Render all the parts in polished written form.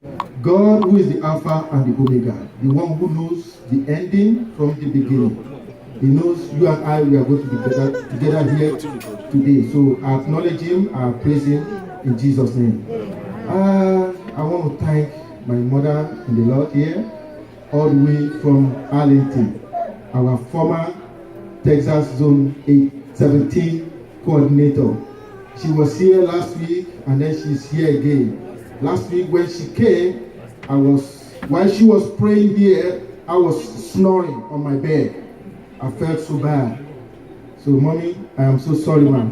God who is the Alpha and the Omega, the one who knows the ending from the beginning. He knows you and I, we are going to be together here today. So I acknowledge him, I praise him in Jesus' name. I want to thank my mother in the Lord here, all the way from Arlington, our former Texas Zone 817 coordinator. She was here last week and then she's here again. Last week when she came, while she was praying here, I was snoring on my bed. I felt so bad. So, mommy, I am so sorry, ma'am.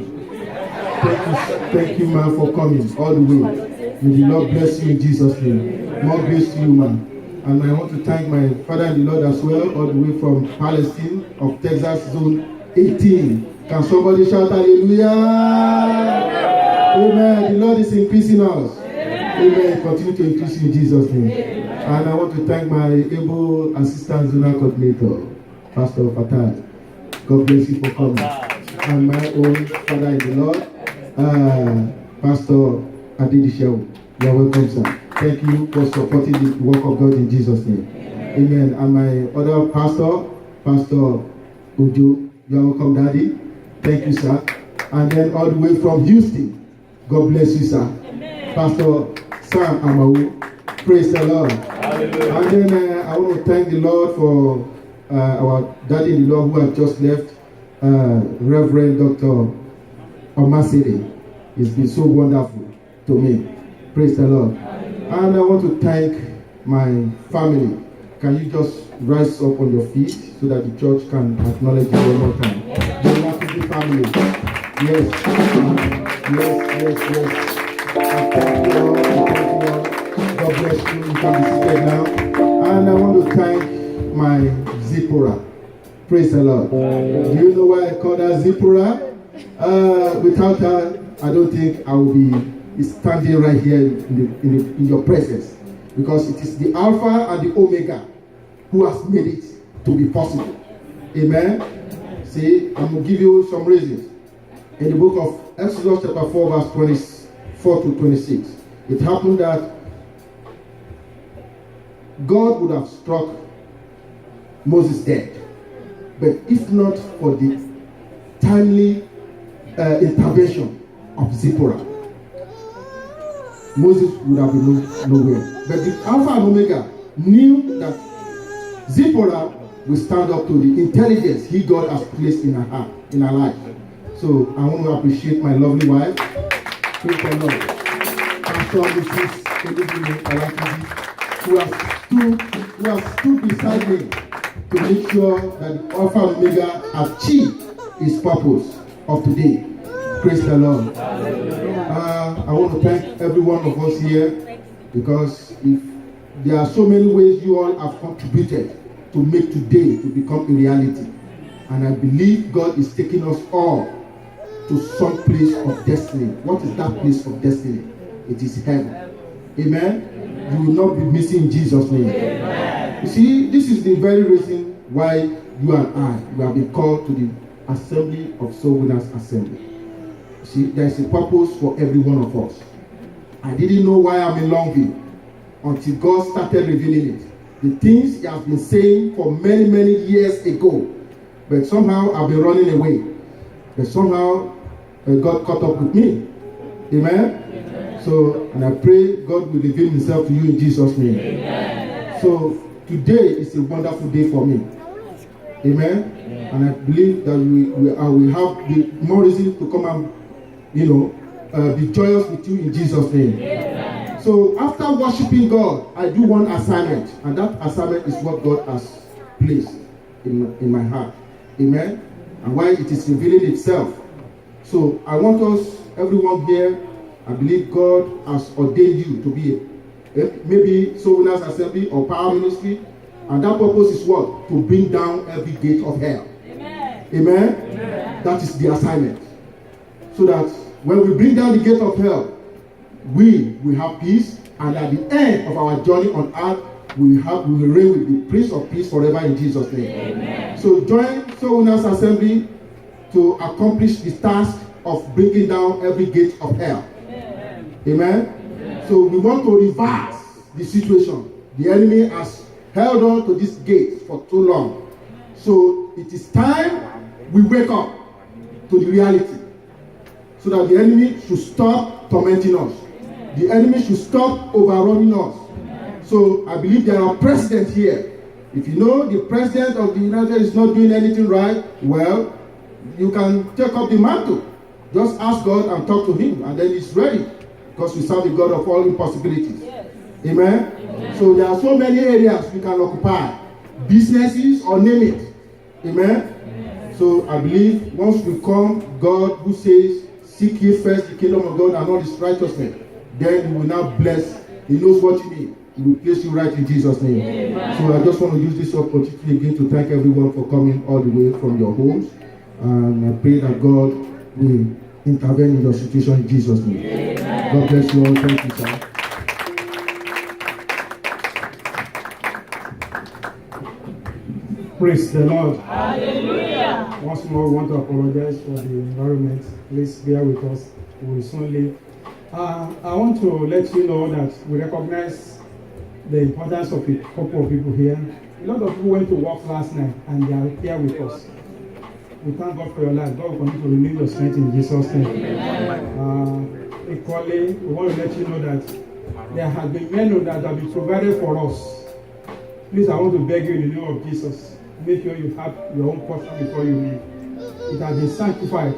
Thank you, ma'am, for coming all the way. May the Lord bless you in Jesus' name. More grace to you, ma'am. And I want to thank my father in the Lord as well, all the way from Palestine of Texas Zone 18. Can somebody shout hallelujah? Amen. The Lord is increasing us. Amen. Continue to increase in Jesus' name. And I want to thank my able assistant zonal coordinator, Pastor Fatah. God bless you for coming. And my own father in the Lord, Pastor Adidishew. You are welcome, sir. Thank you for supporting the work of God in Jesus' name. Amen. And my other pastor, Pastor Uju. You are welcome, Daddy. Thank you, sir. And then all the way from Houston, God bless you, sir. Pastor Sam Amau. Praise the Lord. Hallelujah. And then I want to thank the Lord for our daddy in the Lord who has just left, Reverend Dr. Omasede. It's been so wonderful to me. Praise the Lord. And I want to thank my family. Can you just rise up on your feet so that the church can acknowledge you one more time? The Lakiti family. Yes. Yes. Thank you, Lord. God bless you. You can be seated now. And I want to thank my Zipporah. Praise the Lord. Do you know why I call her Zipporah? Without her, I don't think I will be standing right here in your presence. Because it is the Alpha and the Omega who has made it to be possible. Amen. See, I'm going to give you some reasons. In the book of Exodus chapter 4 verse 24 to 26, it happened that God would have struck Moses dead. But if not for the timely intervention of Zipporah, Moses would have been nowhere. But the Alpha and Omega knew that Zipporah will stand up to the intelligence God has placed in her heart, in her life. So I want to appreciate my lovely wife. Praise the Lord. Pastor Mrs. Alakiji, who has stood beside me to make sure that the Alpha and Omega achieve its purpose of today. Praise the Lord. I want to thank every one of us here, because if there are so many ways you all have contributed to make today to become a reality. And I believe God is taking us all to some place of destiny. What is that place of destiny? It is heaven. Amen? You will not be missing in Jesus' name. Amen. You see, this is the very reason why you and I, we have been called to the Assembly of Soul Winners Assembly. See, there is a purpose for every one of us. I didn't know why I'm in Longview until God started revealing it. The things He has been saying for many, many years ago. But somehow I've been running away. But somehow God caught up with me. Amen? Amen. So, and I pray God will reveal Himself to you in Jesus' name. Amen. So, today is a wonderful day for me. Amen? Amen. And I believe that we will have more reason to come and be joyous with you in Jesus' name. Amen. So after worshiping God, I do one assignment, and that assignment is what God has placed in my heart. Amen. And why it is revealing itself. So I want us, everyone here, I believe God has ordained you to be maybe Soul Winners Assembly or Power Ministry, and that purpose is what? To bring down every gate of hell. Amen. Amen. Amen. That is the assignment. So that when we bring down the gate of hell, we will have peace, and at the end of our journey on earth, we will reign with the Prince of Peace forever in Jesus' name. Amen. So join Soul Winners Assembly to accomplish the task of bringing down every gate of hell. Amen. Amen. Amen. So we want to reverse the situation. The enemy has held on to this gate for too long. So it is time we wake up to the reality, so that the enemy should stop tormenting us. The enemy should stop overrunning us. So I believe there are presidents here. If you know the president of the United States is not doing anything right, well, you can take up the mantle. Just ask God and talk to him, and then he's ready. Because we serve the God of all impossibilities. Yes. Amen? Amen? So there are so many areas we can occupy. Businesses or name it. Amen? Amen? So I believe once we come, God who says, seek ye first the kingdom of God and all his righteousness, then he will now bless. He knows what you need. He will place you right in Jesus' name. Amen. So I just want to use this opportunity again to thank everyone for coming all the way from your homes. And I pray that God will intervene in your situation in Jesus' name. Amen. God bless you all. Thank you, sir. Praise the Lord. Hallelujah. Once more, we want to apologize for the environment. Please bear with us. We will soon leave. I want to let you know that we recognize the importance of a couple of people here. A lot of people went to work last night and they are here with us. We thank God for your life. God will continue to renew your strength in Jesus' name. Equally, we want to let you know that there have been many that have been provided for us. Please, I want to beg you in the name of Jesus, make sure you have your own portion before you leave. It has been sanctified.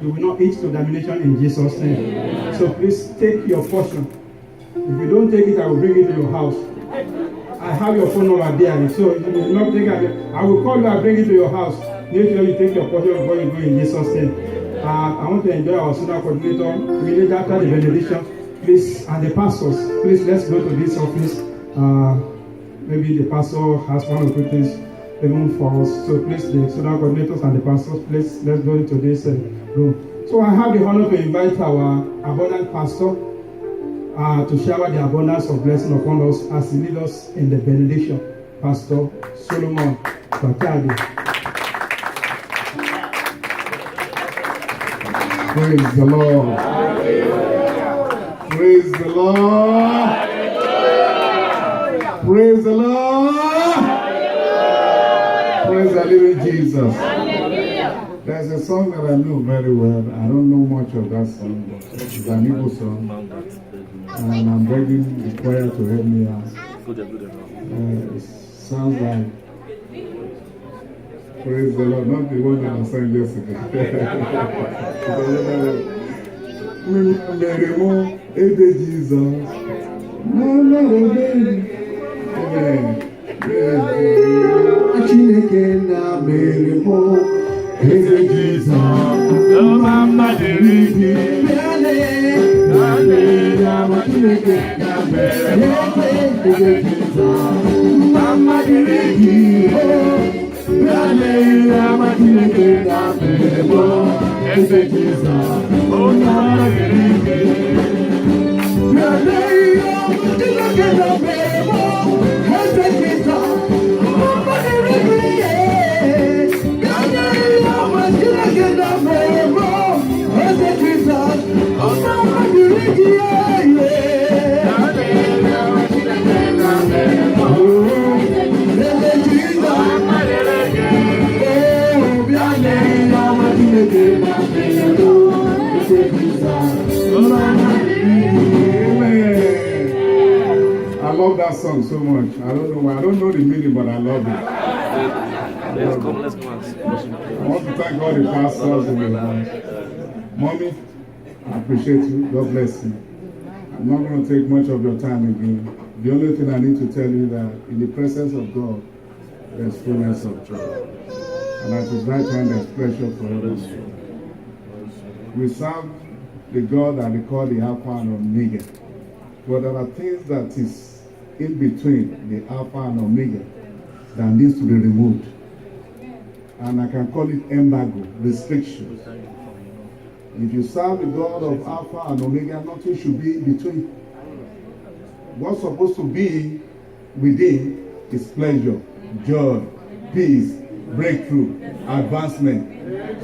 You will not eat to damnation in Jesus' name. So please take your portion. If you don't take it, I will bring it to your house. I have your phone number there. So if you will not take it, I will call you and bring it to your house. Make sure you take your portion before you go in Jesus' name. I want to enjoy our senior coordinator. Immediately after the benediction, please, and the pastors, please let's go to this office. Maybe the pastor has one or two things even for us. So please, the senior coordinators and the pastors, please let's go into this room. So I have the honor to invite our abundant pastor to shower the abundance of blessing upon us as he leads us in the benediction. Pastor Solomon Bakadi. Praise the Lord. Praise the Lord. Praise the Lord. Praise the living Jesus. There's a song that I know very well. I don't know much of that song, but it's an Igbo song. And I'm begging the choir to help me out. It sounds like praise the Lord, not the one that I sang yesterday. I love that song so much. I don't know the meaning, but I love it. Let's go. I want to thank all the pastors in the house. Mommy, I appreciate you. God bless you. I'm not going to take much of your time again. The only thing I need to tell you that in the presence of God, there's fullness of joy. And at his right hand, there's pleasure forever. We serve the God that we call the Alpha and Omega. But there are things that is in between the Alpha and Omega that needs to be removed. And I can call it embargo, restrictions. If you serve the God of Alpha and Omega, nothing should be in between. What's supposed to be within is pleasure, joy, peace, breakthrough, advancement,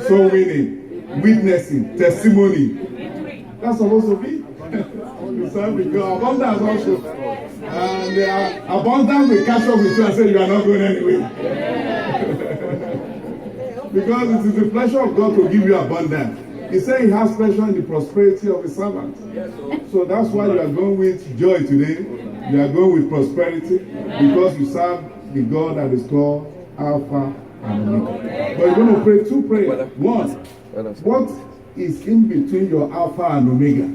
soul winning, witnessing, testimony. That's supposed to be. You serve the God. Abundance also. And abundance will catch up with you and say you are not going anywhere. Because it is the pleasure of God to give you abundance. He said he has pleasure in the prosperity of his servants. So that's why you are going with joy today. You are going with prosperity because you serve the God that is called Alpha and Omega. But you're going to pray two prayers. One, what is in between your Alpha and Omega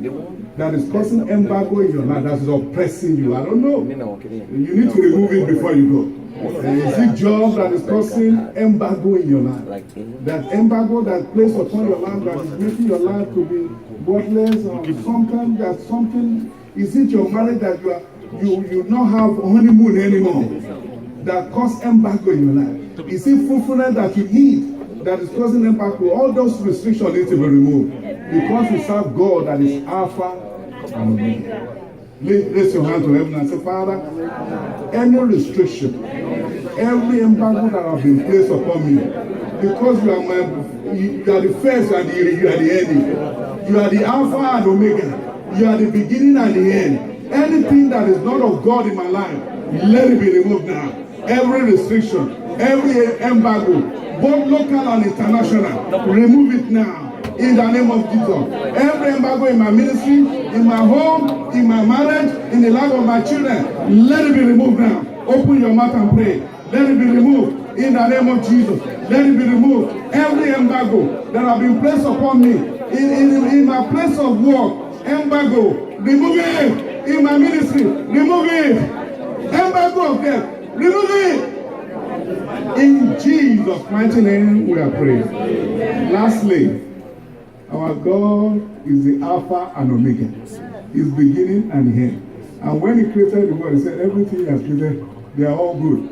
that is causing embargo in your life, that is oppressing you? I don't know. You need to remove it before you go. Is it job that is causing embargo in your life? That embargo that placed upon your life that is making your life to be worthless or something? Is it your marriage that you not have honeymoon anymore that cause embargo in your life? Is it fruitfulness that you need that is causing embargo? All those restrictions need to be removed because you serve God that is Alpha and Omega. Raise your hand to heaven and say, Father, any restriction, every embargo that has been placed upon me, because you are the first and you are the ending. You are the Alpha and Omega. You are the beginning and the end. Anything that is not of God in my life, let it be removed now. Every restriction, every embargo, both local and international, remove it now. In the name of Jesus. Every embargo in my ministry, in my home, in my marriage, in the life of my children, let it be removed now. Open your mouth and pray. Let it be removed in the name of Jesus. Let it be removed. Every embargo that has been placed upon me in my place of work, embargo, remove it. In my ministry, remove it. Embargo of death, remove it. In Jesus' mighty name we are praying. Lastly, our God is the Alpha and Omega. His beginning and the end. And when he created the world, he said everything he has created, they are all good.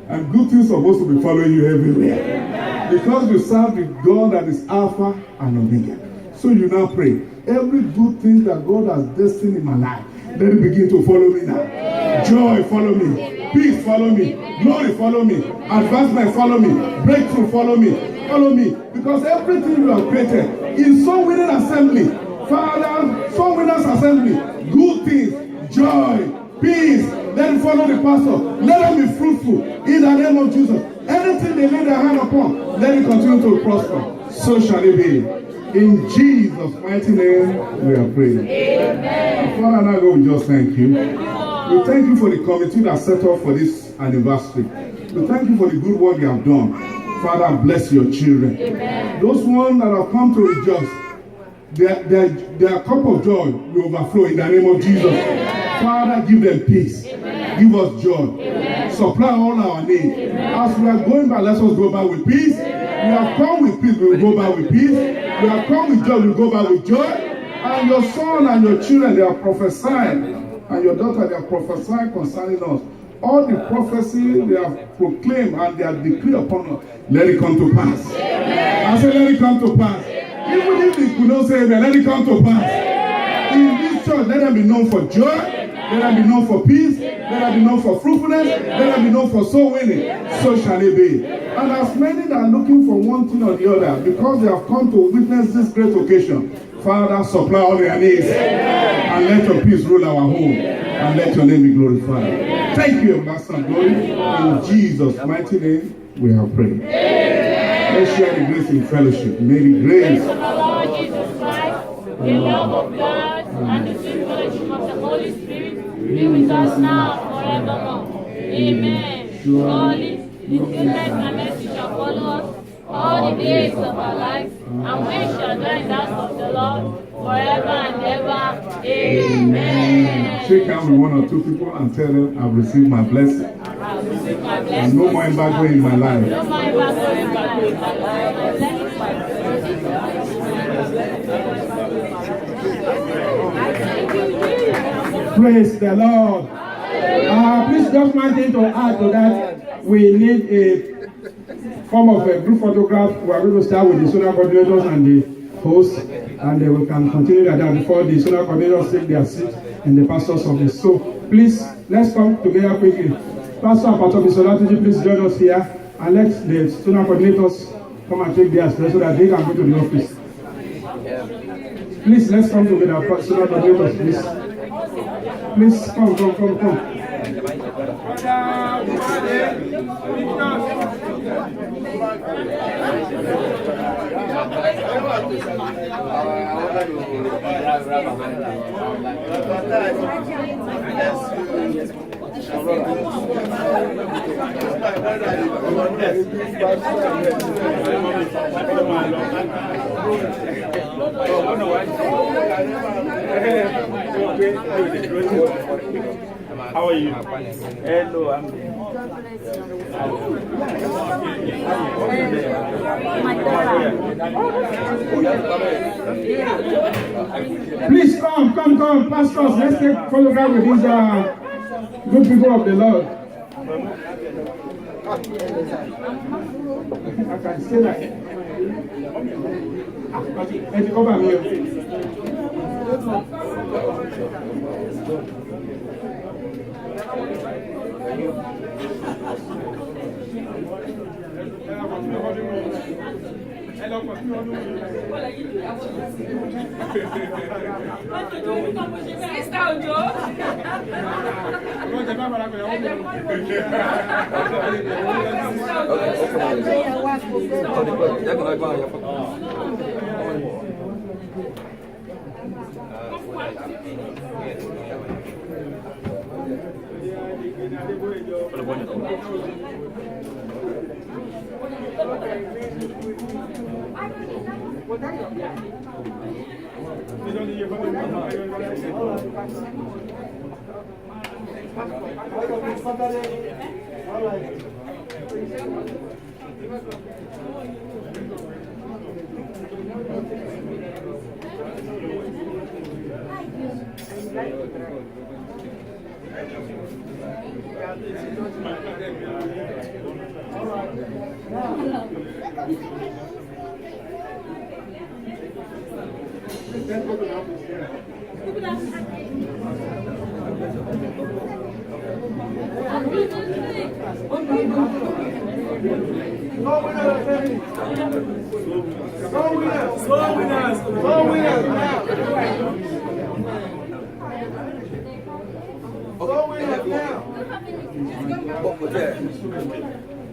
And good things are supposed to be following you everywhere. Because you serve the God that is Alpha and Omega. So you now pray. Every good thing that God has destined in my life, let it begin to follow me now. Joy, follow me. Peace, follow me. Glory, follow me. Advancement, follow me. Breakthrough, follow me. Follow me. Because everything you have created in Soul Winning Assembly, Father, Soul Winners Assembly, good things, joy, peace, let it follow the pastor. Let them be fruitful in the name of Jesus. Anything they lay their hand upon, let it continue to prosper. So shall it be. In Jesus' mighty name, we are praying. Amen. Father, now God, we just thank you. We thank you for the committee that set up for this anniversary. We thank you for the good work you have done. Father, bless your children. Amen. Those ones that have come to rejoice, their cup of joy will overflow in the name of Jesus. Amen. Father, give them peace. Amen. Give us joy. Amen. Supply all our needs. Amen. As we are going back, let us go back with peace. Amen. We have come with peace, we will go back with peace. Amen. We have come with joy, we will go back with joy. And your son and your children, they are prophesying. And your daughter, they are prophesying concerning us. All the prophecy they have proclaimed and they have decreed upon us, let it come to pass. Amen. I say, let it come to pass. Amen. Even if they could not say amen, let it come to pass. Amen. In this church, let them be known for joy. Amen. Let them be known for peace. Amen. Let them be known for fruitfulness. Amen. Let them be known for soul winning. Amen. So shall it be. Amen. And as many that are looking for one thing or the other, because they have come to witness this great occasion, Father, supply all their needs. Amen. And let your peace rule our home. Amen. And let your name be glorified. Amen. Thank you, Master Glory. In Jesus' mighty name, we have prayed. Amen. Let's share the grace in fellowship. May the grace of our Lord Jesus Christ, the love of God, and the sweet fellowship of the Holy Spirit be with us now and forevermore. Amen. Surely, the goodness and mercy shall follow us all the days of our lives, and we shall dwell in the house of the Lord forever and ever. Amen. Shake hands with one or two people and tell them, I've received my blessing. I've received my blessing. And no more embargo in my life. No more embargo in my life. Praise the Lord. Please just one thing to add to that. We need a form of a group photograph. We are going to start with the zonal coordinators and the host, and we can continue like that before the zonal coordinators take their seat in the pastor's office. So please, let's come together quickly. Pastor and Pastor Bisolatiji, please join us here, and let the zonal coordinators come and take their seat so that they can go to the office. Please, let's come together, zonal coordinators, please. Please come. How are you? Hello, I'm Please come. Pastors, let's take photograph with these good people of the Lord. I can say that. And you over here. Sister Ojo.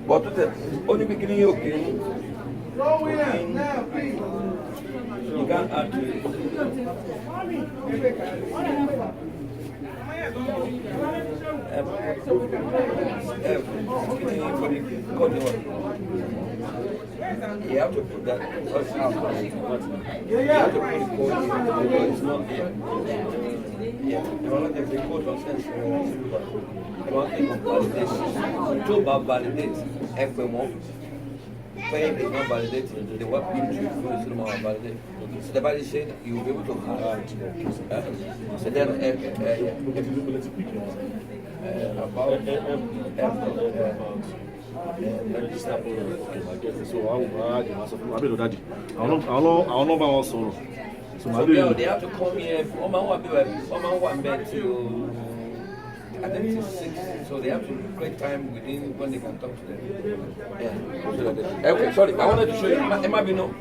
But only beginning okay. You can't add to it. You have to put that first half. You have to put the code in because it's not here. Yeah, you want to take code on sense. You want to take validation. To validate FM1. When it is not validated, the work into is not validated. So the body said you will be able to hide. So then, about so they have to come here. One bed till I think till 6. So they have to create time within when they can talk to them. Yeah. Okay, sorry, I wanted to show you. Emma Bino.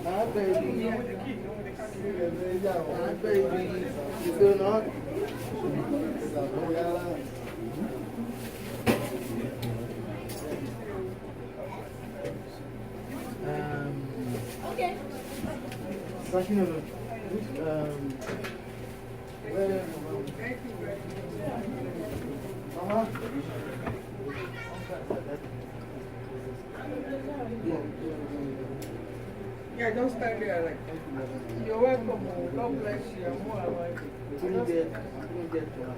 Hi, baby. Hi, baby. You doing all right? Okay. Question of where? Yeah, don't stand there like that. You're welcome. God bless you. I'm more alive. I couldn't get to her.